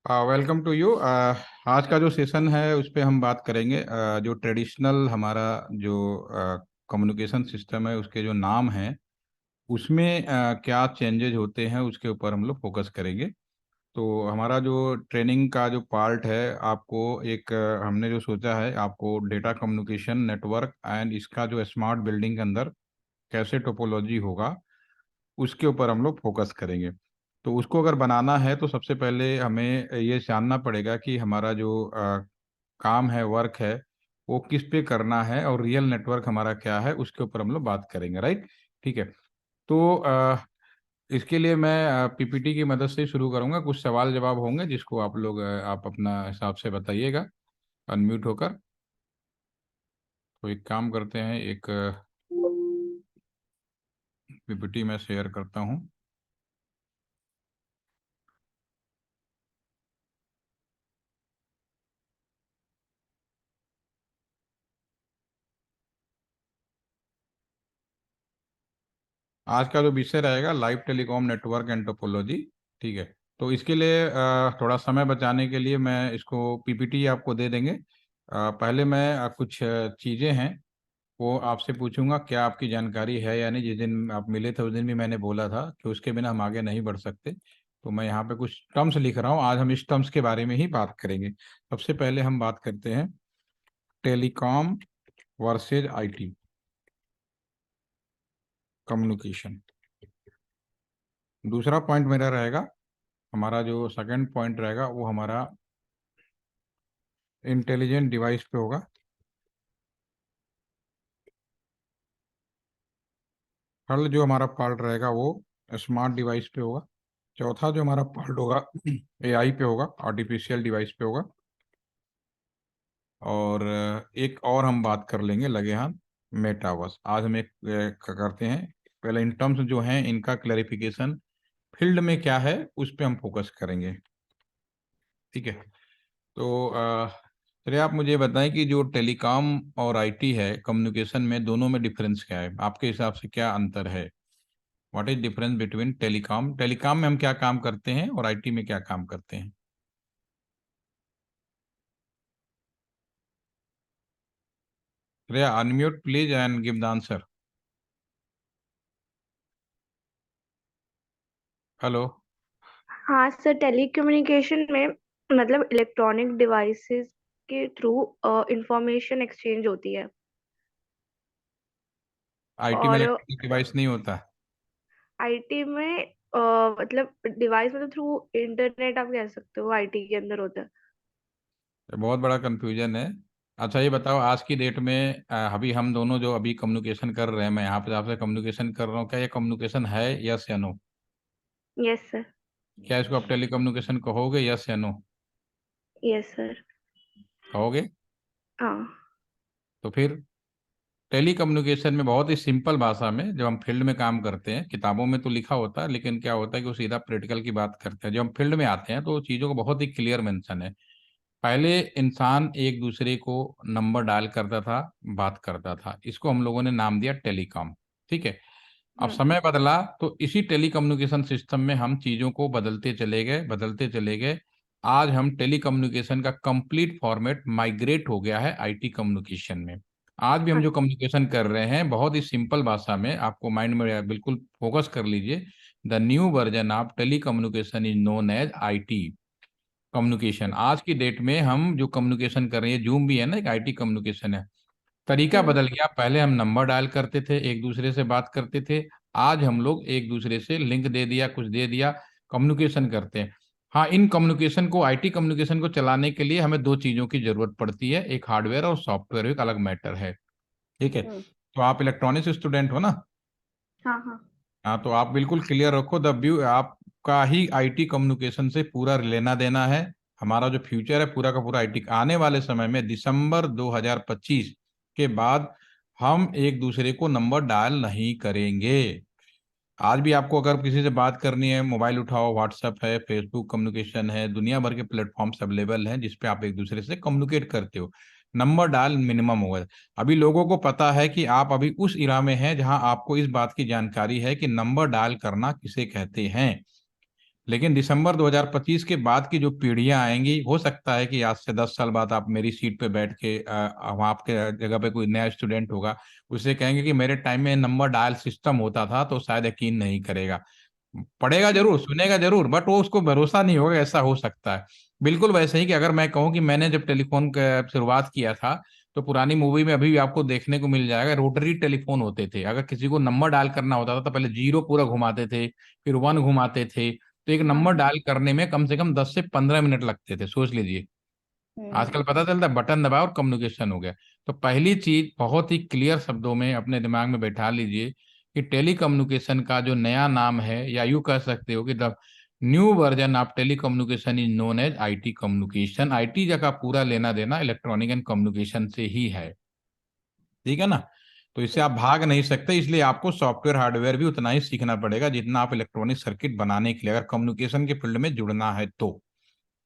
Welcome to you. आज का जो सेशन है उस पे हम बात करेंगे जो ट्रेडिशनल हमारा जो कम्युनिकेशन सिस्टम है उसके जो नाम हैं उसमें क्या चेंजेज होते हैं उसके ऊपर हम लोग फोकस करेंगे। तो हमारा जो ट्रेनिंग का जो पार्ट है आपको एक हमने जो सोचा है आपको डेटा कम्युनिकेशन नेटवर्क एंड इसका जो स्मार्ट बिल्डिंग के अंदर कैसे टोपोलॉजी होगा उसके ऊपर हम लोग फोकस करेंगे। तो उसको अगर बनाना है तो सबसे पहले हमें ये जानना पड़ेगा कि हमारा जो काम है, वर्क है, वो किस पे करना है और रियल नेटवर्क हमारा क्या है उसके ऊपर हम लोग बात करेंगे, राइट। ठीक है। तो इसके लिए मैं पीपीटी की मदद से शुरू करूंगा। कुछ सवाल जवाब होंगे जिसको आप लोग आप अपना हिसाब से बताइएगा अनम्यूट होकर। तो एक काम करते हैं, एक पीपीटी मैं शेयर करता हूँ। आज का जो विषय रहेगा live telecom network and topology. ठीक है। तो इसके लिए थोड़ा समय बचाने के लिए मैं इसको पीपीटी आपको दे देंगे। पहले मैं कुछ चीज़ें हैं वो आपसे पूछूंगा, क्या आपकी जानकारी है या नहीं। जिस दिन आप मिले थे उस दिन भी मैंने बोला था कि उसके बिना हम आगे नहीं बढ़ सकते। तो मैं यहाँ पे कुछ टर्म्स लिख रहा हूँ, आज हम इस टर्म्स के बारे में ही बात करेंगे। सबसे पहले हम बात करते हैं टेलीकॉम वर्सेज आईटी कम्युनिकेशन। दूसरा पॉइंट मेरा रहेगा, हमारा जो सेकंड पॉइंट रहेगा वो हमारा इंटेलिजेंट डिवाइस पे होगा। थर्ड जो हमारा पार्ट रहेगा वो स्मार्ट डिवाइस पे होगा। चौथा जो हमारा पार्ट होगा एआई पे होगा, आर्टिफिशियल डिवाइस पे होगा। और एक और हम बात कर लेंगे लगे हाथ मेटावर्स। आज हम एक करते हैं, पहले इन टर्म्स जो हैं इनका क्लैरिफिकेशन, फील्ड में क्या है उस पे हम फोकस करेंगे। ठीक है। तो चलिए आप मुझे बताएं कि जो टेलीकॉम और आईटी है कम्युनिकेशन में, दोनों में डिफरेंस क्या है आपके हिसाब से, क्या अंतर है। What is difference between telecom, telecom में हम क्या काम करते हैं और आईटी में क्या काम करते हैं। Shreya unmute please and give the answer. Hello. हाँ सर, टेलीकम्युनिकेशन में मतलब इलेक्ट्रॉनिक डिवाइसेस के थ्रू इंफॉर्मेशन एक्सचेंज होती है। आईटी में और इलेक्ट्रॉनिक डिवाइस नहीं होता। आईटी में मतलब डिवाइस मतलब थ्रू इंटरनेट आप कह सकते हो, आईटी के अंदर होता है। ये बहुत बड़ा कंफ्यूजन है। अच्छा ये बताओ, आज की डेट में अभी हम दोनों जो अभी कम्युनिकेशन कर रहे हैं, मैं यहाँ पे आपसे कम्युनिकेशन कर रहा हूँ, क्या ये कम्युनिकेशन है, यस या नो। Yes sir. क्या इसको आप टेली कम्युनिकेशन कहोगे, यस या नो। Yes sir. कहोगे। हाँ। तो फिर टेली कम्युनिकेशन में बहुत ही सिंपल भाषा में जब हम फील्ड में काम करते हैं, किताबों में तो लिखा होता है लेकिन क्या होता है कि वो सीधा प्रैक्टिकल की बात करते हैं। जब हम फील्ड में आते हैं तो चीज़ों को बहुत ही क्लियर मेंशन है। पहले इंसान एक दूसरे को नंबर डायल करता था, बात करता था, इसको हम लोगों ने नाम दिया टेलीकॉम। ठीक है। अब हम्म। समय बदला तो इसी टेलीकम्युनिकेशन सिस्टम में हम चीज़ों को बदलते चले गए, बदलते चले गए। आज हम टेलीकम्युनिकेशन का कंप्लीट फॉर्मेट माइग्रेट हो गया है आईटी कम्युनिकेशन में। आज भी हम जो अच्छा। कम्युनिकेशन कर रहे हैं बहुत ही सिंपल भाषा में, आपको माइंड में बिल्कुल फोकस कर लीजिए। The new version of telecommunication is known as IT communication. आज की डेट में हम जो कम्युनिकेशन कर रहे हैं, जूम भी है ना, एक आईटी कम्युनिकेशन है। तरीका हम्म। बदल गया, पहले हम नंबर डायल करते थे, एक दूसरे से बात करते थे। आज हम लोग एक दूसरे से लिंक दे दिया, कुछ दे दिया, कम्युनिकेशन करते हैं। हाँ, इन कम्युनिकेशन को, आईटी कम्युनिकेशन को चलाने के लिए हमें दो चीज़ों की जरूरत पड़ती है, एक हार्डवेयर और सॉफ्टवेयर, एक अलग मैटर है। ठीक है। हम्म। तो आप इलेक्ट्रॉनिक्स स्टूडेंट हो ना। हाँ हाँ। हाँ, तो आप बिल्कुल क्लियर रखो, द व्यू आपका ही आईटी कम्युनिकेशन से पूरा लेना देना है। हमारा जो फ्यूचर है पूरा का पूरा आईटी। आने वाले समय में दिसंबर 2025 के बाद हम एक दूसरे को नंबर डायल नहीं करेंगे। आज भी आपको अगर किसी से बात करनी है, मोबाइल उठाओ, व्हाट्सएप है, फेसबुक कम्युनिकेशन है, दुनिया भर के प्लेटफॉर्म्स अवेलेबल हैं जिसपे आप एक दूसरे से कम्युनिकेट करते हो। नंबर डायल मिनिमम होगा। अभी लोगों को पता है कि आप अभी उस इरा में हैं जहां आपको इस बात की जानकारी है कि नंबर डायल करना किसे कहते हैं। लेकिन दिसंबर 2025 के बाद की जो पीढ़ियां आएंगी, हो सकता है कि आज से 10 साल बाद आप मेरी सीट पे बैठ के वहाँ आपके जगह पे कोई नया स्टूडेंट होगा, उसे कहेंगे कि मेरे टाइम में नंबर डायल सिस्टम होता था, तो शायद यकीन नहीं करेगा। पढ़ेगा जरूर, सुनेगा जरूर, बट वो उसको भरोसा नहीं होगा, ऐसा हो सकता है। बिल्कुल वैसे ही कि अगर मैं कहूँ कि मैंने जब टेलीफोन का शुरुआत किया था, तो पुरानी मूवी में अभी भी आपको देखने को मिल जाएगा, रोटरी टेलीफोन होते थे। अगर किसी को नंबर डायल करना होता था तो पहले जीरो पूरा घुमाते थे, फिर वन घुमाते थे। तो एक नंबर हाँ। डायल करने में कम से कम 10 से 15 मिनट लगते थे, सोच लीजिए। आजकल हम्म। पता चलता है, बटन दबाओ और कम्युनिकेशन हो गया। तो पहली चीज बहुत ही क्लियर शब्दों में अपने दिमाग में बैठा लीजिए कि टेली कम्युनिकेशन का जो नया नाम है, या यूं कह सकते हो कि the new version of telecommunication is known as IT communication. IT का पूरा लेना देना इलेक्ट्रॉनिक एंड कम्युनिकेशन से ही है, ठीक है ना। तो इससे आप भाग नहीं सकते, इसलिए आपको सॉफ्टवेयर हार्डवेयर भी उतना ही सीखना पड़ेगा जितना आप इलेक्ट्रॉनिक सर्किट बनाने के लिए, अगर कम्युनिकेशन के फील्ड में जुड़ना है तो।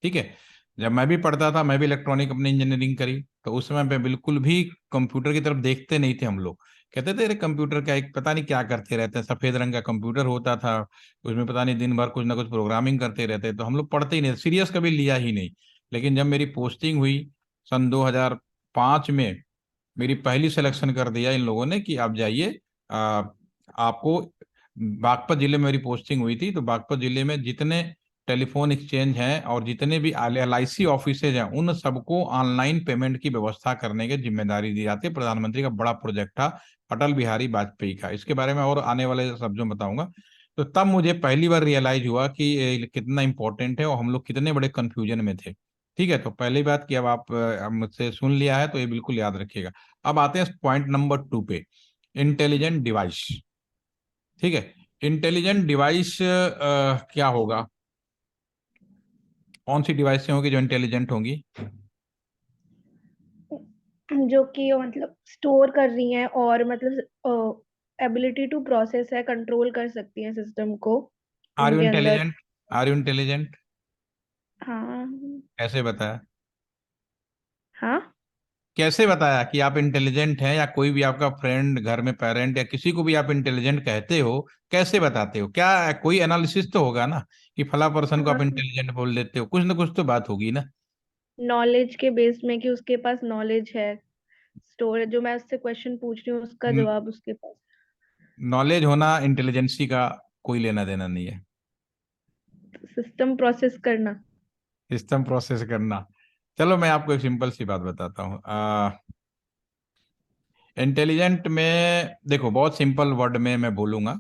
ठीक है। जब मैं भी पढ़ता था, मैं भी इलेक्ट्रॉनिक अपनी इंजीनियरिंग करी, तो उस समय पे बिल्कुल भी कंप्यूटर की तरफ देखते नहीं थे हम लोग। कहते थे अरे कंप्यूटर क्या, एक पता नहीं क्या करते रहते हैं, सफेद रंग का कंप्यूटर होता था, उसमें पता नहीं दिन भर कुछ ना कुछ प्रोग्रामिंग करते रहते, तो हम लोग पढ़ते ही नहीं, सीरियस कभी लिया ही नहीं। लेकिन जब मेरी पोस्टिंग हुई सन 2005 में, मेरी पहली सिलेक्शन कर दिया इन लोगों ने कि आप जाइए, आपको बागपत जिले में मेरी पोस्टिंग हुई थी, तो बागपत जिले में जितने टेलीफोन एक्सचेंज हैं और जितने भी LIC ऑफिसेज हैं, उन सबको ऑनलाइन पेमेंट की व्यवस्था करने की जिम्मेदारी दी जाती है। प्रधानमंत्री का बड़ा प्रोजेक्ट था, अटल बिहारी वाजपेयी का। इसके बारे में और आने वाले शब्दों में बताऊंगा। तो तब मुझे पहली बार रियलाइज हुआ कि ये कितना इंपॉर्टेंट है और हम लोग कितने बड़े कंफ्यूजन में थे। ठीक है, तो पहली बात कि अब आप मुझसे सुन लिया है, तो ये बिल्कुल याद रखिएगा। अब आते हैं पॉइंट नंबर 2 पे, इंटेलिजेंट डिवाइस। ठीक है। इंटेलिजेंट डिवाइस क्या होगा, कौन सी डिवाइसें होंगी जो इंटेलिजेंट होंगी? जो कि मतलब स्टोर कर रही हैं और मतलब एबिलिटी टू प्रोसेस है, कंट्रोल कर सकती हैं सिस्टम को आर यू उनके अंदर। इंटेलिजेंट? Are you intelligent? हाँ। कैसे बताया? हाँ। कैसे बताया कि आप इंटेलिजेंट हैं, या कोई भी आपका फ्रेंड, घर में पेरेंट या किसी को भी आप इंटेलिजेंट कहते हो, कैसे बताते हो? क्या कोई एनालिसिस तो होगा ना, कि फला पर्सन को आप हाँ, इंटेलिजेंट बोल देते हो, कुछ ना कुछ तो बात होगी ना। नॉलेज के बेस में कि उसके पास नॉलेज है, स्टोर जो मैं उससे क्वेश्चन पूछ रही हूँ उसका जवाब उसके पास। नॉलेज होना इंटेलिजेंसी का कोई लेना देना नहीं है। सिस्टम प्रोसेस करना। सिस्टम प्रोसेस करना। चलो मैं आपको एक सिंपल सी बात बताता हूँ। इंटेलिजेंट में देखो, बहुत सिंपल वर्ड में मैं बोलूंगा,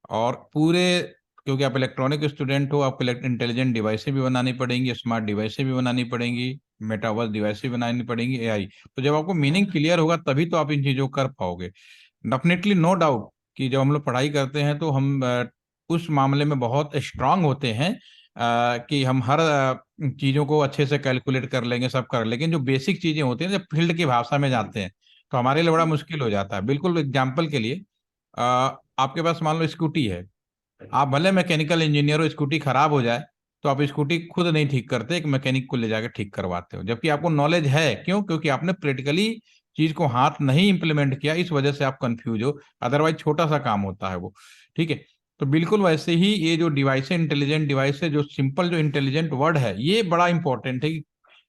और पूरे, क्योंकि आप इलेक्ट्रॉनिक स्टूडेंट हो, आपको इंटेलिजेंट डिवाइसें भी बनानी पड़ेंगी, स्मार्ट डिवाइसें भी बनानी पड़ेंगी, मेटावर्स डिवाइस भी बनानी पड़ेंगी, AI। तो जब आपको मीनिंग क्लियर होगा तभी तो आप इन चीज़ों को कर पाओगे। डेफिनेटली नो डाउट कि जब हम लोग पढ़ाई करते हैं तो हम उस मामले में बहुत स्ट्रांग होते हैं, कि हम हर चीज़ों को अच्छे से कैलकुलेट कर लेंगे, सब कर, लेकिन जो बेसिक चीज़ें होती हैं, जब फील्ड की भाषा में जाते हैं तो हमारे लिए बड़ा मुश्किल हो जाता है। बिल्कुल एग्जाम्पल के लिए, आपके पास मान लो स्कूटी है, आप भले मैकेनिकल इंजीनियर हो, स्कूटी खराब हो जाए तो आप स्कूटी खुद नहीं ठीक करते, एक मैकेनिक को ले जाकर ठीक करवाते हो, जबकि आपको नॉलेज है। क्यों? क्योंकि आपने प्रैक्टिकली चीज को हाथ नहीं इंप्लीमेंट किया, इस वजह से आप कंफ्यूज हो। अदरवाइज छोटा सा काम होता है वो। ठीक है। तो बिल्कुल वैसे ही ये जो डिवाइस है, इंटेलिजेंट डिवाइस है, जो सिंपल जो इंटेलिजेंट वर्ड है, ये बड़ा इंपॉर्टेंट है कि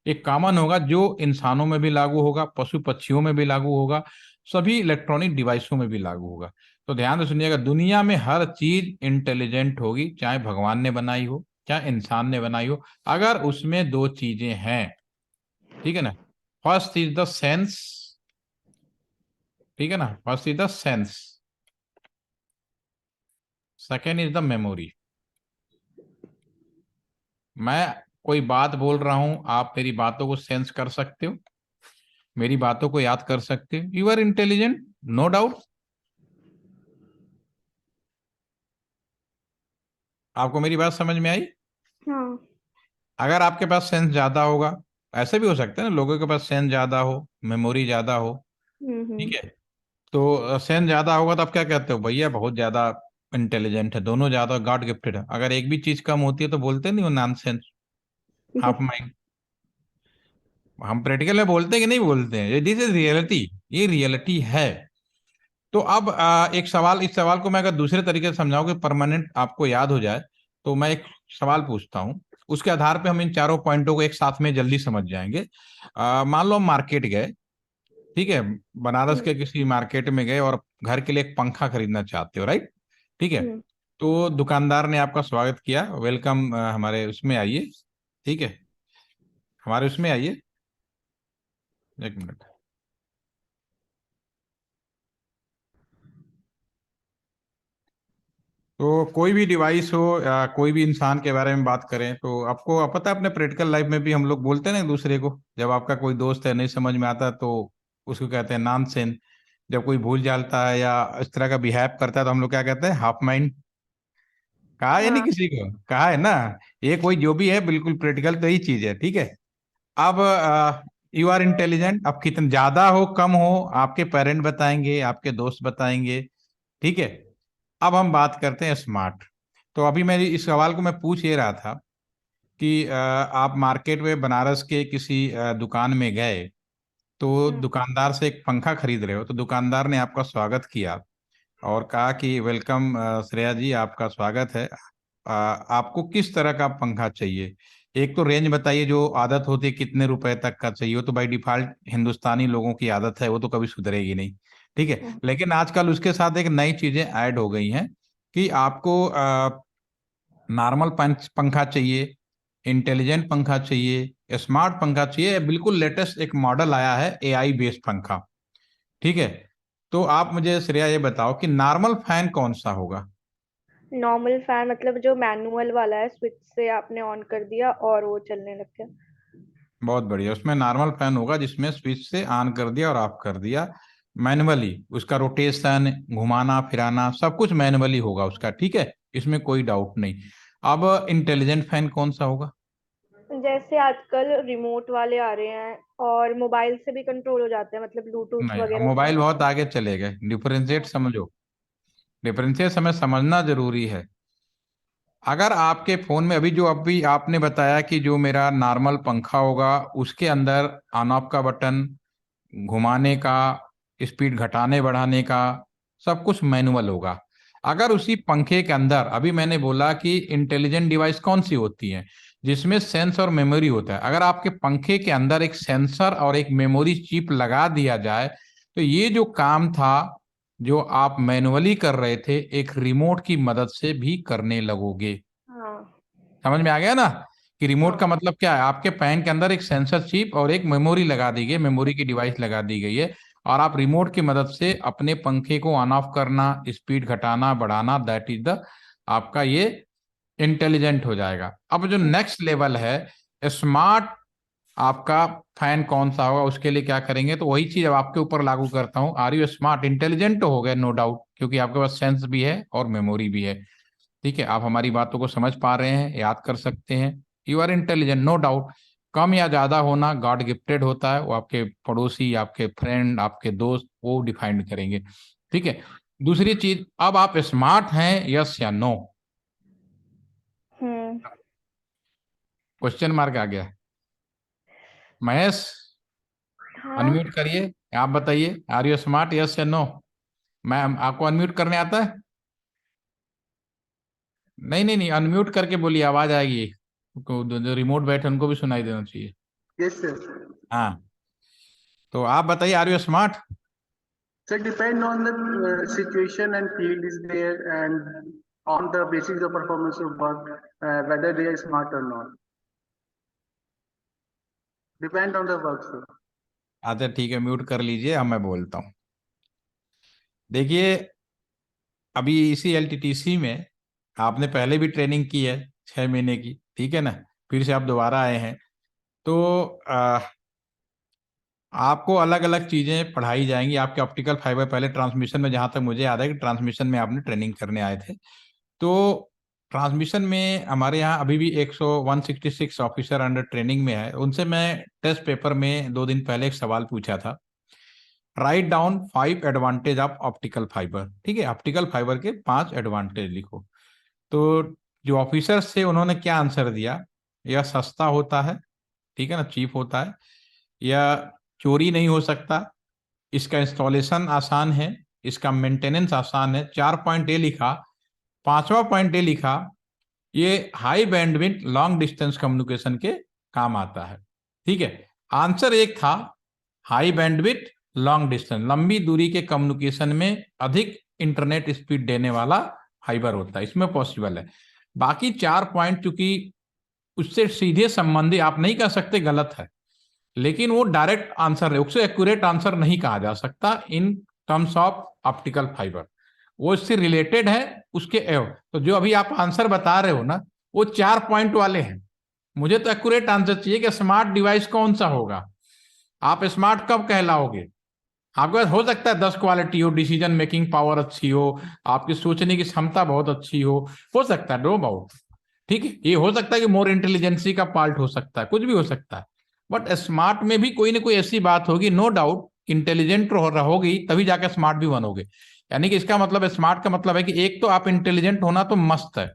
एक कॉमन होगा, जो इंसानों में भी लागू होगा, पशु पक्षियों में भी लागू होगा, सभी इलेक्ट्रॉनिक डिवाइसों में भी लागू होगा। तो ध्यान से सुनिएगा, दुनिया में हर चीज इंटेलिजेंट होगी, चाहे भगवान ने बनाई हो, चाहे इंसान ने बनाई हो, अगर उसमें दो चीजें हैं। ठीक है ना। First is the sense. ठीक है ना, first is the sense, second is the memory. मैं कोई बात बोल रहा हूं, आप मेरी बातों को सेंस कर सकते हो, मेरी बातों को याद कर सकते हो, you are intelligent, no doubt. आपको मेरी बात समझ में आई? हाँ। अगर आपके पास सेंस ज्यादा होगा, ऐसे भी हो सकता है ना, लोगों के पास सेंस ज्यादा हो, मेमोरी ज्यादा हो, ठीक हम्म। है, तो सेंस ज्यादा होगा तो आप क्या कहते हो, भैया बहुत ज्यादा इंटेलिजेंट है, दोनों ज्यादा गॉड गिफ्टेड है। अगर एक भी चीज कम होती है तो बोलते नहीं हो नॉनसेंस, हाफ माइंड। हम प्रैक्टिकल में बोलते हैं कि नहीं बोलते हैं? ये दिस इज रियलिटी, ये रियलिटी है। तो अब एक सवाल, इस सवाल को मैं अगर दूसरे तरीके से समझाऊं कि परमानेंट आपको याद हो जाए, तो मैं एक सवाल पूछता हूँ, उसके आधार पे हम इन चारों पॉइंटों को एक साथ में जल्दी समझ जाएंगे। मान लो हम मार्केट गए, ठीक है, बनारस हम्म। के किसी मार्केट में गए और घर के लिए एक पंखा खरीदना चाहते हो, राइट? ठीक है। हम्म। तो दुकानदार ने आपका स्वागत किया, वेलकम, हमारे उसमें आइए, ठीक है, हमारे उसमें आइए, एक मिनट। तो कोई भी डिवाइस हो या कोई भी इंसान के बारे में बात करें, तो आपको पता है अपने प्रैक्टिकल लाइफ में भी हम लोग बोलते हैं ना एक दूसरे को, जब आपका कोई दोस्त है नहीं समझ में आता तो उसको कहते हैं नॉनसेंस। जब कोई भूल जाता है या इस तरह का बिहेव करता है तो हम लोग क्या कहते हैं, हाफ माइंड। कहा है नहीं हाँ। किसी को, कहा है ना। ये कोई जो भी है बिल्कुल प्रैक्टिकल तो यही चीज है, ठीक है। अब यू आर इंटेलिजेंट, अब कितने ज्यादा हो कम हो आपके पेरेंट बताएंगे, आपके दोस्त बताएंगे, ठीक है। अब हम बात करते हैं स्मार्ट। तो अभी मैं इस सवाल को मैं पूछ ये रहा था कि आप मार्केट में बनारस के किसी दुकान में गए, तो हम्म। दुकानदार से एक पंखा खरीद रहे हो, तो दुकानदार ने आपका स्वागत किया और कहा कि वेलकम श्रेया जी, आपका स्वागत है। आपको किस तरह का पंखा चाहिए? एक तो रेंज बताइए, जो आदत होती है कितने रुपए तक का चाहिए, वो तो बाई डिफॉल्ट हिंदुस्तानी लोगों की आदत है, वो तो कभी सुधरेगी नहीं, ठीक है। हम्म। लेकिन आजकल उसके साथ एक नई चीजें ऐड हो गई हैं कि आपको नॉर्मल पंखा चाहिए, इंटेलिजेंट पंखा चाहिए, स्मार्ट पंखा चाहिए, बिल्कुल लेटेस्ट एक मॉडल आया है एआई बेस्ड पंखा, ठीक है। तो आप मुझे श्रेया ये बताओ कि नॉर्मल फैन कौन सा होगा? नॉर्मल फैन मतलब जो मैनुअल वाला है, स्विच से आपने ऑन कर दिया और वो चलने लग गया। बहुत बढ़िया, उसमें नॉर्मल फैन होगा जिसमें स्विच से ऑन कर दिया और ऑफ कर दिया, मैनुअली उसका रोटेशन, घुमाना फिराना सब कुछ मैनुअली होगा उसका, ठीक है, इसमें कोई डाउट नहीं। अब इंटेलिजेंट फैन कौन सा होगा? जैसे आजकल रिमोट वाले आ रहे हैं और मोबाइल से भी कंट्रोल हो जाते हैं, मतलब ब्लूटूथ नहीं, अब वगैरह से। मोबाइल बहुत आगे चले गए, डिफरेंशिएट समझो, डिफरेंशिएट हमें समझना जरूरी है। अगर आपके फोन में अभी आपने बताया कि जो मेरा नॉर्मल पंखा होगा उसके अंदर ऑन ऑफ का बटन, घुमाने का, स्पीड घटाने बढ़ाने का, सब कुछ मैनुअल होगा। अगर उसी पंखे के अंदर, अभी मैंने बोला कि इंटेलिजेंट डिवाइस कौन सी होती है, जिसमें सेंस और मेमोरी होता है, अगर आपके पंखे के अंदर एक सेंसर और एक मेमोरी चिप लगा दिया जाए, तो ये जो काम था, जो आप मैनुअली कर रहे थे, एक रिमोट की मदद से भी करने लगोगे। हाँ। समझ में आ गया ना कि रिमोट का हाँ। मतलब क्या है? आपके पैन के अंदर एक सेंसर चिप और एक मेमोरी लगा दी गई, मेमोरी की डिवाइस लगा दी गई है, और आप रिमोट की मदद से अपने पंखे को ऑन ऑफ करना, स्पीड घटाना बढ़ाना, दैट इज द आपका ये इंटेलिजेंट हो जाएगा। अब जो नेक्स्ट लेवल है स्मार्ट, आपका फैन कौन सा होगा उसके लिए क्या करेंगे, तो वही चीज अब आपके ऊपर लागू करता हूँ। Are you smart? इंटेलिजेंट तो हो गए नो डाउट, क्योंकि आपके पास सेंस भी है और मेमोरी भी है, ठीक है, आप हमारी बातों को समझ पा रहे हैं, याद कर सकते हैं, you are intelligent no doubt. कम या ज्यादा होना गॉड गिफ्टेड होता है, वो आपके पड़ोसी, आपके फ्रेंड, आपके दोस्त वो डिफाइन करेंगे, ठीक है। दूसरी चीज, अब आप स्मार्ट हैं, यस या नो? हम्म। क्वेश्चन मार्क आ गया। महेश, हाँ। अनम्यूट करिए, आप बताइए, आर यू स्मार्ट, यस या नो? मैं आपको अनम्यूट करने आता है? नहीं नहीं नहीं, अनम्यूट करके बोलिए, आवाज आएगी, जो रिमोट बैठे उनको भी सुनाई देना चाहिए। Yes, sir. हाँ, तो आप बताइए, are you smart? So depend on the situation and field is there and on the basis of performance of work, whether they are smart or not. Depend on the work, sir. अच्छा ठीक है, mute कर लीजिए, अब मैं बोलता हूँ। देखिए, अभी इसी एलटीटीसी में आपने पहले भी ट्रेनिंग की है 6 महीने की, ठीक है ना, फिर से आप दोबारा आए हैं, तो आपको अलग अलग चीजें पढ़ाई जाएंगी। आपके ऑप्टिकल फाइबर, पहले ट्रांसमिशन में, जहां तक मुझे याद है कि ट्रांसमिशन में आपने ट्रेनिंग करने आए थे, तो ट्रांसमिशन में हमारे यहाँ अभी भी 166 ऑफिसर अंडर ट्रेनिंग में है। उनसे मैं टेस्ट पेपर में 2 दिन पहले एक सवाल पूछा था, write down 5 advantage of optical fibre, ठीक है, ऑप्टिकल फाइबर के 5 एडवांटेज लिखो। तो जो ऑफिसर्स थे उन्होंने क्या आंसर दिया? यह सस्ता होता है, ठीक है ना, चीप होता है, यह चोरी नहीं हो सकता, इसका इंस्टॉलेशन आसान है, इसका मेंटेनेंस आसान है, 4 पॉइंट ये लिखा। 5वां पॉइंट ये लिखा ये high bandwidth long distance communication के काम आता है। ठीक है, आंसर एक था हाई बैंडविड्थ लॉन्ग डिस्टेंस, लंबी दूरी के कम्युनिकेशन में अधिक इंटरनेट स्पीड देने वाला फाइबर होता है, इसमें पॉसिबल है। बाकी 4 पॉइंट चूंकि उससे सीधे संबंधी आप नहीं कह सकते गलत है, लेकिन वो डायरेक्ट आंसर है, उससे एक्यूरेट आंसर नहीं कहा जा सकता in terms of optical fibre, वो इससे रिलेटेड है उसके तो जो अभी आप आंसर बता रहे हो ना, वो 4 पॉइंट वाले हैं। मुझे तो एक्यूरेट आंसर चाहिए कि स्मार्ट डिवाइस कौन सा होगा, आप स्मार्ट कब कहलाओगे। आपके पास हो सकता है 10 क्वालिटी हो, डिसीजन मेकिंग पावर अच्छी हो, आपकी सोचने की क्षमता बहुत अच्छी हो सकता है, नो डाउट। ठीक है, ये हो सकता है कि मोर इंटेलिजेंसी का पार्ट हो सकता है, कुछ भी हो सकता है, बट स्मार्ट में भी कोई ना कोई ऐसी बात होगी, नो डाउट इंटेलिजेंट रहोगी तभी जाकर स्मार्ट भी बनोगे। यानी कि इसका मतलब स्मार्ट का मतलब है कि एक तो आप इंटेलिजेंट होना तो मस्त है,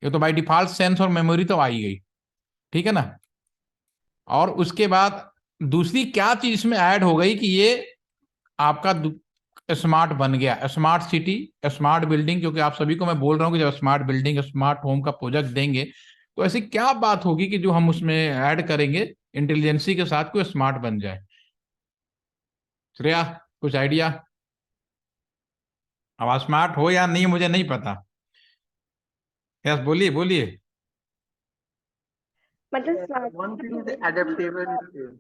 ये तो बाय डिफॉल्ट सेंस और मेमोरी तो आ ही गई, ठीक है ना। और उसके बाद दूसरी क्या चीज इसमें ऐड हो गई कि ये आपका स्मार्ट बन गया, स्मार्ट सिटी, स्मार्ट बिल्डिंग, क्योंकि आप सभी को मैं बोल रहा हूँ कि जब स्मार्ट बिल्डिंग स्मार्ट होम का प्रोजेक्ट देंगे तो ऐसी क्या बात होगी कि जो हम उसमें ऐड करेंगे इंटेलिजेंसी के साथ कोई स्मार्ट बन जाए। श्रेया, कुछ आइडिया? अब आप स्मार्ट हो या नहीं मुझे नहीं पता, यस बोलिए बोलिए। मतलब One thing is adaptable.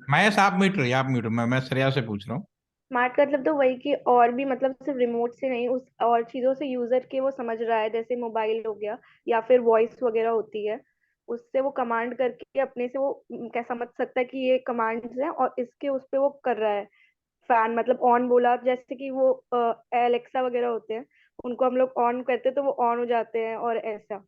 Mahesh आप म्यूट रहिए, आप म्यूट, मैं श्रेया से पूछ रहा हूँ। स्मार्ट का मतलब तो वही कि और भी मतलब सिर्फ रिमोट से नहीं, उस और चीजों से यूजर के वो समझ रहा है, जैसे मोबाइल हो गया या फिर वॉइस वगैरह होती है, उससे वो कमांड करके अपने से वो क्या समझ सकता है कि ये कमांड्स हैं और इसके उस पे वो कर रहा है। फैन मतलब ऑन बोला, जैसे कि वो एलेक्सा वगैरह होते हैं, उनको हम लोग ऑन करते हैं तो वो ऑन हो जाते हैं, और ऐसा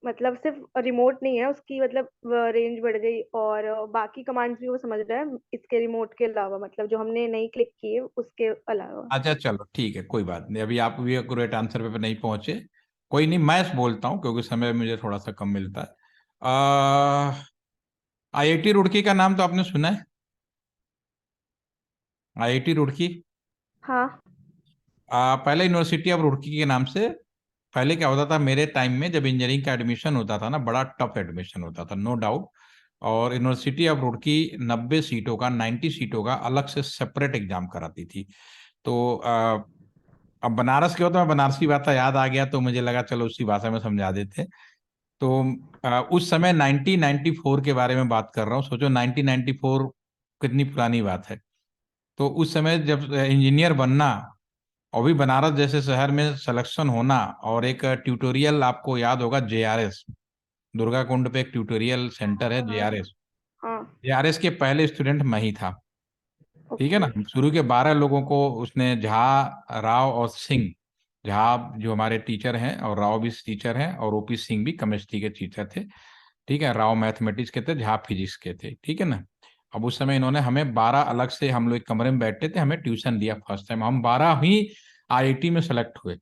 मतलब सिर्फ रिमोट नहीं है उसकी, मतलब रेंज बढ़ गई और बाकी कमांड्स भी वो समझ रहा है इसके रिमोट के अलावा, मतलब जो हमने नहीं क्लिक किए उसके अलावा। अच्छा चलो ठीक है, कोई बात नहीं, अभी आप भी एक्यूरेट आंसर पे नहीं पहुंचे, कोई नहीं, मैं बोलता हूँ क्योंकि समय मुझे थोड़ा सा कम मिलता है। आईआईटी रुड़की का नाम तो आपने सुना है? आईआईटी रुड़की हाँ। पहले यूनिवर्सिटी ऑफ रुड़की के नाम से, पहले क्या होता था मेरे टाइम में जब इंजीनियरिंग का एडमिशन होता था ना, बड़ा टफ एडमिशन होता था, नो डाउट। और यूनिवर्सिटी ऑफ रुड़की 90 सीटों का, 90 सीटों का अलग से सेपरेट एग्जाम कराती थी। तो अब बनारस के हो तो मैं बनारसी भाषा याद आ गया तो मुझे लगा चलो उसी भाषा में समझा देते। तो उस समय 1994 के बारे में बात कर रहा हूँ, सोचो 1994 कितनी पुरानी बात है। तो उस समय जब इंजीनियर बनना और भी बनारस जैसे शहर में सिलेक्शन होना, और एक ट्यूटोरियल आपको याद होगा जेआरएस, दुर्गा कुंड पे एक ट्यूटोरियल सेंटर है हाँ। जेआरएस, हाँ। जेआरएस के पहले स्टूडेंट मैं ही था। ठीक है ना, ओके। शुरू के 12 लोगों को उसने, झा, राव और सिंह, झा जो हमारे टीचर हैं और राव भी टीचर हैं और ओपी सिंह भी केमिस्ट्री के टीचर थे। ठीक है, राव मैथमेटिक्स के थे, झा फिजिक्स के थे। ठीक है ना। अब उस समय इन्होंने हमें 12 अलग से, हम लोग एक कमरे में बैठते थे, हमें ट्यूशन दिया फर्स्ट टाइम, हम 12 ही आईआईटी में सेलेक्ट हुए।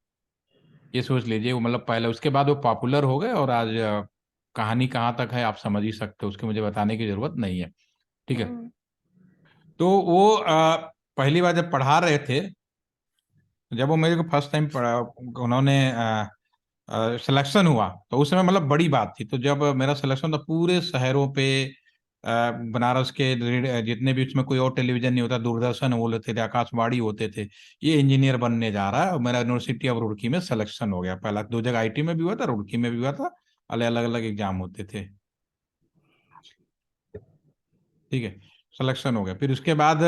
ये सोच लीजिए, वो मतलब पहले, उसके बाद वो पॉपुलर हो गए और आज कहानी कहाँ तक है आप समझ ही सकते हो, उसकी मुझे बताने की जरूरत नहीं है। ठीक है। हम्म। तो वो पहली बार जब पढ़ा रहे थे, जब वो मेरे को फर्स्ट टाइम पढ़ा, उन्होंने सिलेक्शन हुआ तो उस समय मतलब बड़ी बात थी। तो जब मेरा सिलेक्शन था पूरे शहरों पे, बनारस के जितने भी, उसमें कोई और टेलीविजन नहीं होता, दूरदर्शन बोलते थे, आकाशवाणी होते थे, ये इंजीनियर बनने जा रहा है, और मेरा यूनिवर्सिटी ऑफ रुड़की में सिलेक्शन हो गया। पहला 2 जगह आईटी में भी हुआ था, रुड़की में भी हुआ था, अलग अलग अलग एग्जाम होते थे। ठीक है, सिलेक्शन हो गया, फिर उसके बाद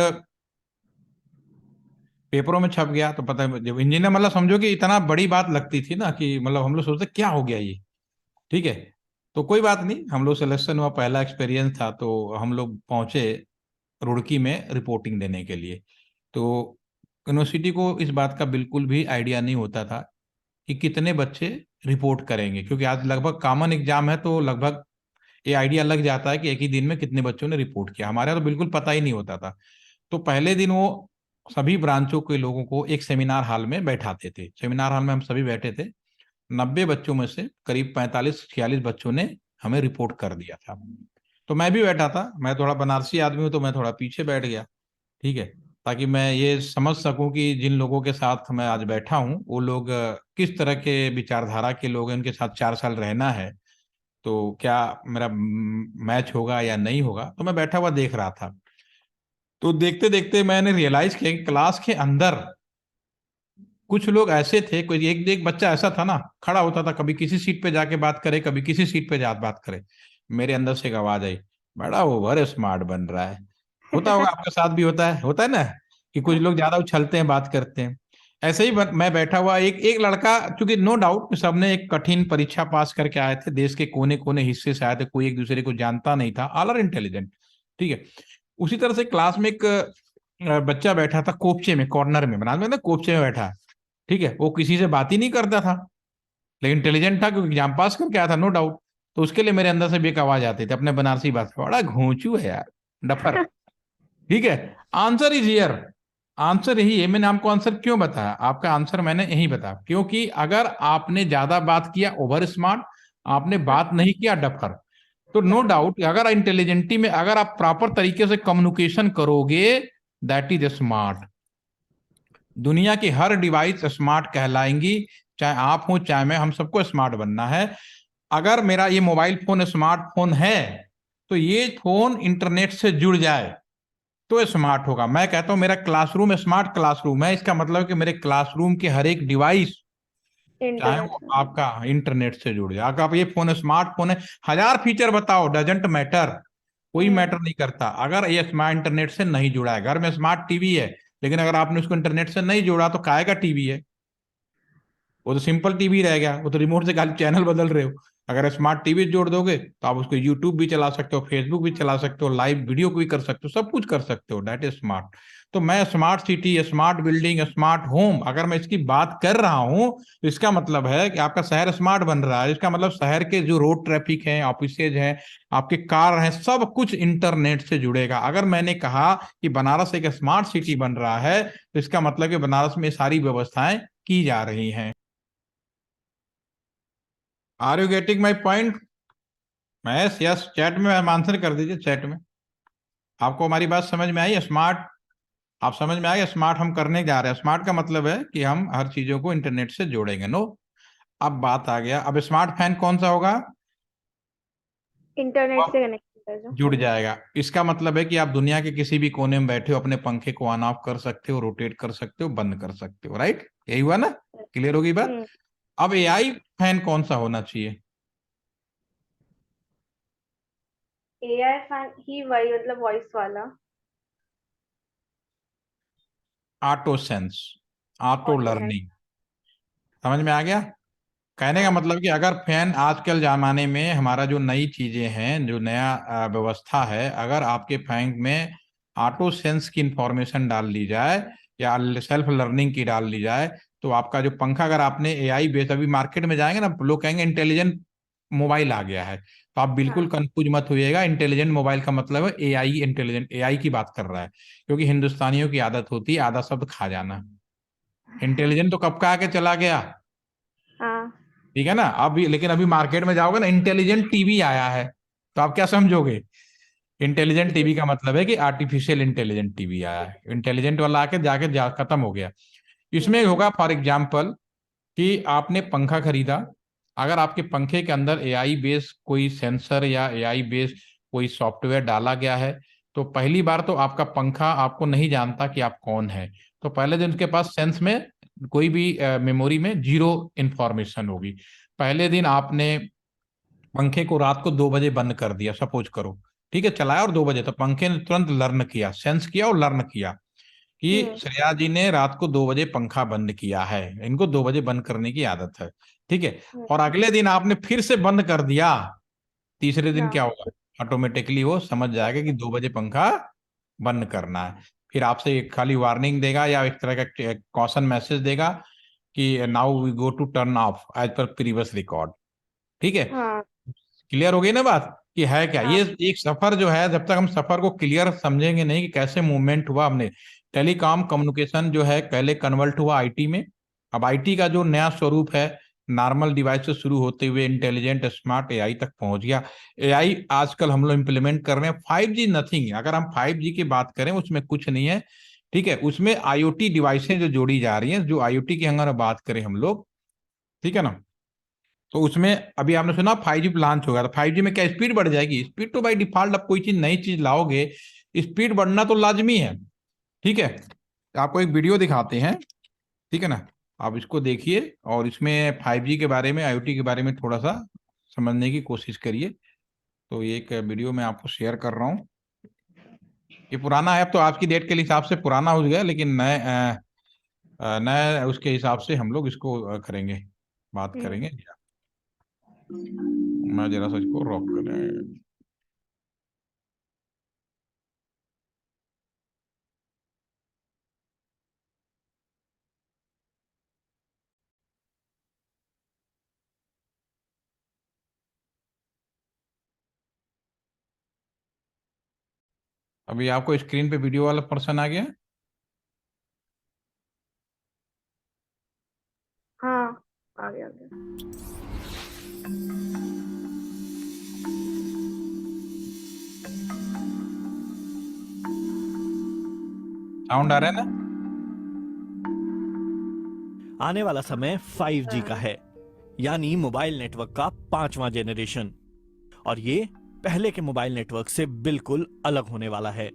पेपरों में छप गया। तो पता है जब इंजीनियर, मतलब समझो कि इतना बड़ी बात लगती थी ना कि मतलब हम लोग सोचते क्या हो गया ये। ठीक है, तो कोई बात नहीं, हम लोग सिलेक्शन हुआ, पहला एक्सपीरियंस था, तो हम लोग पहुंचे रुड़की में रिपोर्टिंग देने के लिए। तो यूनिवर्सिटी को इस बात का बिल्कुल भी आइडिया नहीं होता था कि कितने बच्चे रिपोर्ट करेंगे, क्योंकि आज लगभग कॉमन एग्जाम है तो लगभग ये आइडिया लग जाता है कि एक ही दिन में कितने बच्चों ने रिपोर्ट किया। हमारे यहाँ तो बिल्कुल पता ही नहीं होता था। तो पहले दिन वो सभी ब्रांचों के लोगों को एक सेमिनार हॉल में बैठाते थे, सेमिनार हॉल में हम सभी बैठे थे, 90 बच्चों में से करीब 45-46 बच्चों ने हमें रिपोर्ट कर दिया था। तो मैं भी बैठा था, मैं थोड़ा बनारसी आदमी हूँ तो मैं थोड़ा पीछे बैठ गया। ठीक है, ताकि मैं ये समझ सकूं कि जिन लोगों के साथ मैं आज बैठा हूं वो लोग किस तरह के विचारधारा के लोग हैं, उनके साथ 4 साल रहना है, तो क्या मेरा मैच होगा या नहीं होगा। तो मैं बैठा हुआ देख रहा था, तो देखते देखते मैंने रियलाइज किया कि क्लास के अंदर कुछ लोग ऐसे थे, कोई एक एक बच्चा ऐसा था ना, खड़ा होता था, कभी किसी सीट पे जाके बात करे, कभी किसी सीट पे जा बात करे। मेरे अंदर से एक आवाज आई, बड़ा ओवर स्मार्ट बन रहा है। होता होगा आपके साथ भी, होता है ना, कि कुछ लोग ज्यादा उछलते हैं, बात करते हैं। ऐसे ही मैं बैठा हुआ, एक एक लड़का, क्योंकि नो डाउट सबने एक कठिन परीक्षा पास करके आए थे, देश के कोने कोने हिस्से से आए थे, कोई एक दूसरे को जानता नहीं था, ऑल आर इंटेलिजेंट। ठीक है। उसी तरह से क्लास में एक बच्चा बैठा था कोपचे में, कॉर्नर में, बना में कोपचे में बैठा है। ठीक है। वो किसी से बात ही नहीं करता था, लेकिन इंटेलिजेंट था क्योंकि एग्जाम पास करके आया था, नो डाउट। तो उसके लिए मेरे अंदर से भी एक आवाज आती थी अपने बनारसी बात, बड़ा घोंचू है यार, डफर। ठीक है। आंसर इज हियर, आंसर यही है। मैंने आपको आंसर क्यों बताया, आपका आंसर मैंने यही बताया, क्योंकि अगर आपने ज्यादा बात किया ओवर स्मार्ट, आपने बात नहीं किया डफर। तो नो डाउट अगर इंटेलिजेंटी में अगर आप प्रॉपर तरीके से कम्युनिकेशन करोगे, दैट इज स्मार्ट। दुनिया की हर डिवाइस स्मार्ट कहलाएंगी, चाहे आप हो चाहे मैं, हम सबको स्मार्ट बनना है। अगर मेरा ये मोबाइल फोन स्मार्टफोन है, तो ये फोन इंटरनेट से जुड़ जाए तो स्मार्ट होगा। मैं कहता हूं मेरा क्लासरूम स्मार्ट क्लासरूम है, इसका मतलब है कि मेरे क्लासरूम के हर एक डिवाइस, चाहे इंटरनेट वो से। आपका इंटरनेट से जुड़ जाए। अगर आप ये फोन स्मार्टफोन है, हजार फीचर बताओ, डजेंट मैटर, कोई हम्म। मैटर नहीं करता अगर ये स्मार्ट इंटरनेट से नहीं जुड़ा है। घर में स्मार्ट टीवी है, लेकिन अगर आपने उसको इंटरनेट से नहीं जोड़ा तो काहे का टीवी है, वो तो सिंपल टीवी रह गया, वो तो रिमोट से खाली चैनल बदल रहे हो। अगर स्मार्ट टीवी जोड़ दोगे तो आप उसको यूट्यूब भी चला सकते हो, फेसबुक भी चला सकते हो, लाइव वीडियो भी कर सकते हो, सब कुछ कर सकते हो, दैट इज स्मार्ट। तो मैं smart city, smart building, smart home, अगर मैं इसकी बात कर रहा हूं तो इसका मतलब है कि आपका शहर स्मार्ट बन रहा है। इसका मतलब शहर के जो रोड ट्रैफिक है, ऑफिसेज हैं, आपके कार हैं, सब कुछ इंटरनेट से जुड़ेगा। अगर मैंने कहा कि बनारस एक स्मार्ट सिटी बन रहा है, तो इसका मतलब कि बनारस में सारी व्यवस्थाएं की जा रही हैं। Are you getting my point? Mahesh, yes, chat में हम आंसर कर दीजिए, चैट में। आपको हमारी बात समझ में आई? स्मार्ट, आप समझ में आया? स्मार्ट हम करने जा रहे हैं। स्मार्ट का मतलब है कि हम हर चीजों को इंटरनेट से जोड़ेंगे। नो, अब बात आ गया, अब स्मार्ट फैन कौन सा होगा? वो इंटरनेट अब से कनेक्टेड है जो। जुड़ जाएगा। इसका मतलब है कि आप दुनिया के किसी भी कोने में बैठे हो, अपने पंखे को ऑन ऑफ कर सकते हो, रोटेट कर सकते हो, बंद कर सकते हो, राइट? यही हुआ ना? क्लियर होगी बात? हम्म। अब एआई फैन कौन सा होना चाहिए? एआई फैन ही वही, मतलब वॉइस वाला। Auto sense, auto auto sense. Learning. समझ में आ गया? कहने का हाँ। मतलब कि अगर फैन, आजकल जमाने में हमारा जो नई चीजें हैं, जो नया व्यवस्था है, अगर आपके फैन में ऑटो सेंस की इंफॉर्मेशन डाल दी जाए या सेल्फ लर्निंग की डाल दी जाए, तो आपका जो पंखा, अगर आपने एआई बेस्ड, अभी मार्केट में जाएंगे ना, लोग कहेंगे इंटेलिजेंट मोबाइल आ गया है, तो आप बिल्कुल हाँ। कंफ्यूज मत होइएगा। इंटेलिजेंट मोबाइल का मतलब है एआई, इंटेलिजेंट एआई की बात कर रहा है। क्योंकि हिंदुस्तानियों की आदत होती है आधा शब्द खा जाना। इंटेलिजेंट तो कब का आके चला गया, हाँ। ठीक है ना? अभी लेकिन अभी मार्केट में जाओगे ना, इंटेलिजेंट टीवी आया है, तो आप क्या समझोगे? इंटेलिजेंट टीवी का मतलब है कि आर्टिफिशियल इंटेलिजेंट टीवी आया है, इंटेलिजेंट वाला आके जाके खत्म हो गया। इसमें हम्म। होगा फॉर एग्जाम्पल कि आपने पंखा खरीदा, अगर आपके पंखे के अंदर एआई बेस्ड कोई सेंसर या एआई बेस्ड कोई सॉफ्टवेयर डाला गया है, तो पहली बार तो आपका पंखा आपको नहीं जानता कि आप कौन है। तो पहले दिन उसके पास सेंस में कोई भी मेमोरी में जीरो इंफॉर्मेशन होगी। पहले दिन आपने पंखे को रात को 2 बजे बंद कर दिया, सपोज करो, ठीक है, चलाया और 2 बजे, तो पंखे ने तुरंत लर्न किया, सेंस किया और लर्न किया कि हम्म। श्रेया जी ने रात को 2 बजे पंखा बंद किया है, इनको 2 बजे बंद करने की आदत है। ठीक है। हम्म। और अगले दिन आपने फिर से बंद कर दिया, तीसरे दिन क्या हाँ। होगा? ऑटोमेटिकली वो समझ जाएगा कि 2 बजे पंखा बंद करना है। फिर आपसे एक खाली वार्निंग देगा या एक तरह का कॉशन मैसेज देगा कि now we go to turn off as per previous record. ठीक है। हाँ। क्लियर हो गई ना बात कि है क्या हाँ। ये? एक सफर जो है, जब तक हम सफर को क्लियर समझेंगे नहीं कि कैसे मूवमेंट हुआ, हमने टेलीकॉम कम्युनिकेशन जो है पहले कन्वर्ट हुआ आईटी में, अब आईटी का जो नया स्वरूप है, नॉर्मल डिवाइस से शुरू होते हुए इंटेलिजेंट स्मार्ट एआई तक पहुंच गया। एआई आजकल हम लोग इंप्लीमेंट कर रहे हैं। 5G नथिंग, अगर हम 5G की बात करें उसमें कुछ नहीं है। ठीक है, उसमें आईओटी डिवाइसें जो जोड़ी जा रही हैं, जो आईओटी की अगर बात करें हम लोग, ठीक है ना, तो उसमें अभी आपने सुना 5G लॉन्च होगा, तो 5G में क्या स्पीड बढ़ जाएगी? स्पीड तो बाई डिफॉल्ट, आप कोई चीज नई चीज लाओगे, स्पीड बढ़ना तो लाजमी है। ठीक है, आपको एक वीडियो दिखाते हैं, ठीक है ना, आप इसको देखिए और इसमें 5G के बारे में, आईओटी के बारे में थोड़ा सा समझने की कोशिश करिए। तो ये एक वीडियो मैं आपको शेयर कर रहा हूँ। ये पुराना है, अब तो आज की डेट के हिसाब से पुराना हो गया, लेकिन नए उसके हिसाब से हम लोग इसको करेंगे, बात हम्म। करेंगे। मैं जरा सा इसको रॉक करें। अभी आपको स्क्रीन पे वीडियो वाला पर्सन आ गया? हाँ, आ गया आ गया। साउंड आ रहा है ना? आने वाला समय 5G का हाँ। है, यानी मोबाइल नेटवर्क का 5वां जेनरेशन। और ये पहले के मोबाइल नेटवर्क से बिल्कुल अलग होने वाला है।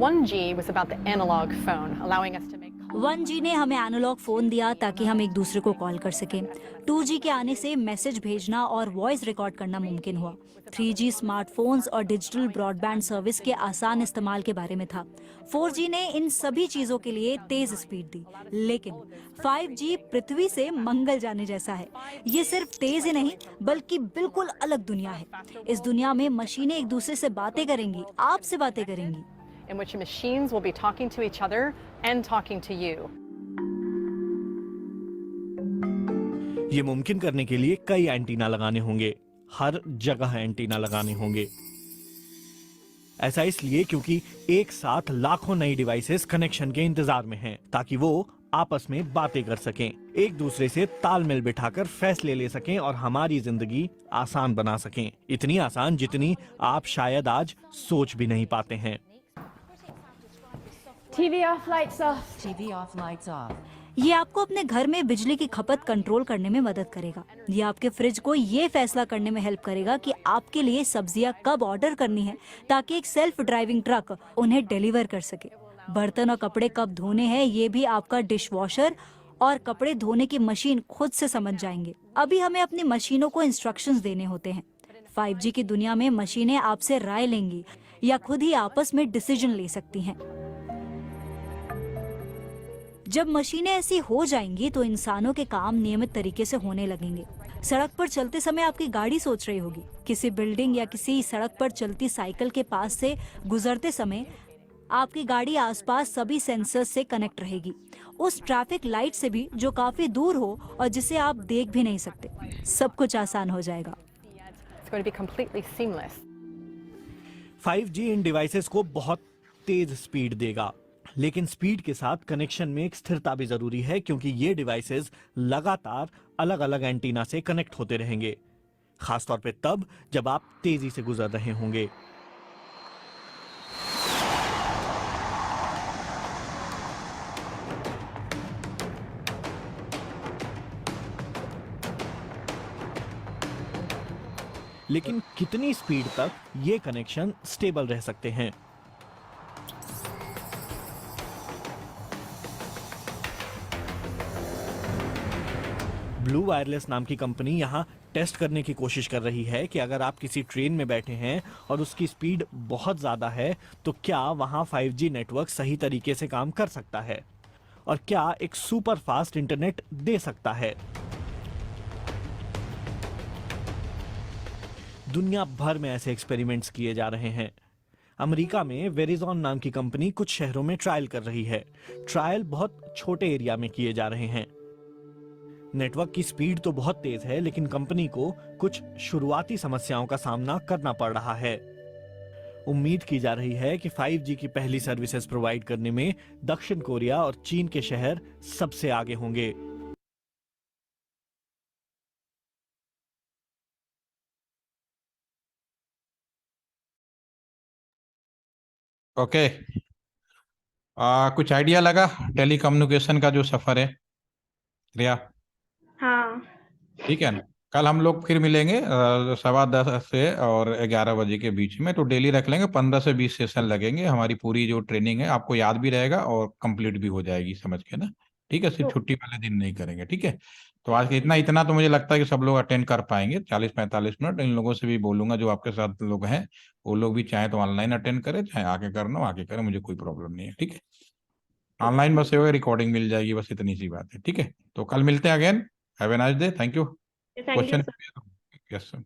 1G was about the analog phone, allowing us to make 1G ने हमें एनालॉग फोन दिया ताकि हम एक दूसरे को कॉल कर सकें। 2G के आने से मैसेज भेजना और वॉइस रिकॉर्ड करना मुमकिन हुआ। 3G स्मार्टफोन्स और डिजिटल ब्रॉडबैंड सर्विस के आसान इस्तेमाल के बारे में था। 4G ने इन सभी चीजों के लिए तेज स्पीड दी, लेकिन 5G पृथ्वी से मंगल जाने जैसा है। ये सिर्फ तेज ही नहीं, बल्कि बिल्कुल अलग दुनिया है। इस दुनिया में मशीनें एक दूसरे से बातें करेंगी, आपसे बातें करेंगी। in which machines will be talking to each other and talking to you. ये मुमकिन करने के लिए कई एंटीना लगाने होंगे, हर जगह एंटीना लगाने होंगे। ऐसा इसलिए क्योंकि एक साथ लाखों नई डिवाइसेस कनेक्शन के इंतजार में हैं, ताकि वो आपस में बातें कर सकें, एक दूसरे से तालमेल बिठाकर फैसले ले सकें और हमारी जिंदगी आसान बना सकें। इतनी आसान जितनी आप शायद आज सोच भी नहीं पाते हैं। TV off, lights off. TV off, lights off. ये आपको अपने घर में बिजली की खपत कंट्रोल करने में मदद करेगा। ये आपके फ्रिज को ये फैसला करने में हेल्प करेगा कि आपके लिए सब्जियां कब ऑर्डर करनी है, ताकि एक सेल्फ ड्राइविंग ट्रक उन्हें डिलीवर कर सके। बर्तन और कपड़े कब धोने हैं, ये भी आपका डिश वॉशर और कपड़े धोने की मशीन खुद से समझ जाएंगे। अभी हमें अपनी मशीनों को इंस्ट्रक्शंस देने होते हैं। 5G की दुनिया में मशीनें आपसे राय लेंगी या खुद ही आपस में डिसीजन ले सकती हैं। जब मशीनें ऐसी हो जाएंगी तो इंसानों के काम नियमित तरीके से होने लगेंगे। सड़क पर चलते समय आपकी गाड़ी सोच रही होगी, किसी बिल्डिंग या किसी सड़क पर चलती साइकिल के पास से गुजरते समय आपकी गाड़ी आसपास सभी सेंसर्स से कनेक्ट रहेगी, उस ट्रैफिक लाइट से भी जो काफी दूर हो और जिसे आप देख भी नहीं सकते। सब कुछ आसान हो जाएगा। It's going to be completely seamless. 5G in devices को बहुत तेज स्पीड देगा, लेकिन स्पीड के साथ कनेक्शन में एक स्थिरता भी जरूरी है, क्योंकि ये डिवाइसेस लगातार अलग अलग एंटीना से कनेक्ट होते रहेंगे, खासतौर पे तब जब आप तेजी से गुजर रहे होंगे। लेकिन कितनी स्पीड तक ये कनेक्शन स्टेबल रह सकते हैं? ब्लू वायरलेस नाम की कंपनी यहाँ टेस्ट करने की कोशिश कर रही है कि अगर आप किसी ट्रेन में बैठे हैं और उसकी स्पीड बहुत ज्यादा है, तो क्या वहां 5G नेटवर्क सही तरीके से काम कर सकता है और क्या एक सुपर फास्ट इंटरनेट दे सकता है। दुनिया भर में ऐसे एक्सपेरिमेंट्स किए जा रहे हैं। अमेरिका में वेरिजॉन नाम की कंपनी कुछ शहरों में ट्रायल कर रही है। ट्रायल बहुत छोटे एरिया में किए जा रहे हैं। नेटवर्क की स्पीड तो बहुत तेज है, लेकिन कंपनी को कुछ शुरुआती समस्याओं का सामना करना पड़ रहा है। उम्मीद की जा रही है कि 5G की पहली सर्विसेज प्रोवाइड करने में दक्षिण कोरिया और चीन के शहर सबसे आगे होंगे। ओके। कुछ आइडिया लगा टेली कम्युनिकेशन का जो सफर है रिया? हाँ। ठीक है ना? कल हम लोग फिर मिलेंगे 10:15 से और 11 बजे के बीच में। तो डेली रख लेंगे, 15 से 20 सेशन लगेंगे। हमारी पूरी जो ट्रेनिंग है आपको याद भी रहेगा और कंप्लीट भी हो जाएगी, समझ के ना? ठीक है, सिर्फ तो छुट्टी वाले दिन नहीं करेंगे, ठीक है? तो आज के इतना इतना तो मुझे लगता है कि सब लोग अटेंड कर पाएंगे, 40-45 मिनट। इन लोगों से भी बोलूंगा जो आपके साथ लोग हैं, वो लोग भी चाहे तो ऑनलाइन अटेंड करें, चाहे आके करना हो आके करें, मुझे कोई प्रॉब्लम नहीं है, ठीक है? ऑनलाइन बस ये होगा, रिकॉर्डिंग मिल जाएगी, बस इतनी सी बात है, ठीक है? तो कल मिलते हैं again. Have a nice day, thank you. Thank you question? Sir. Yes sir.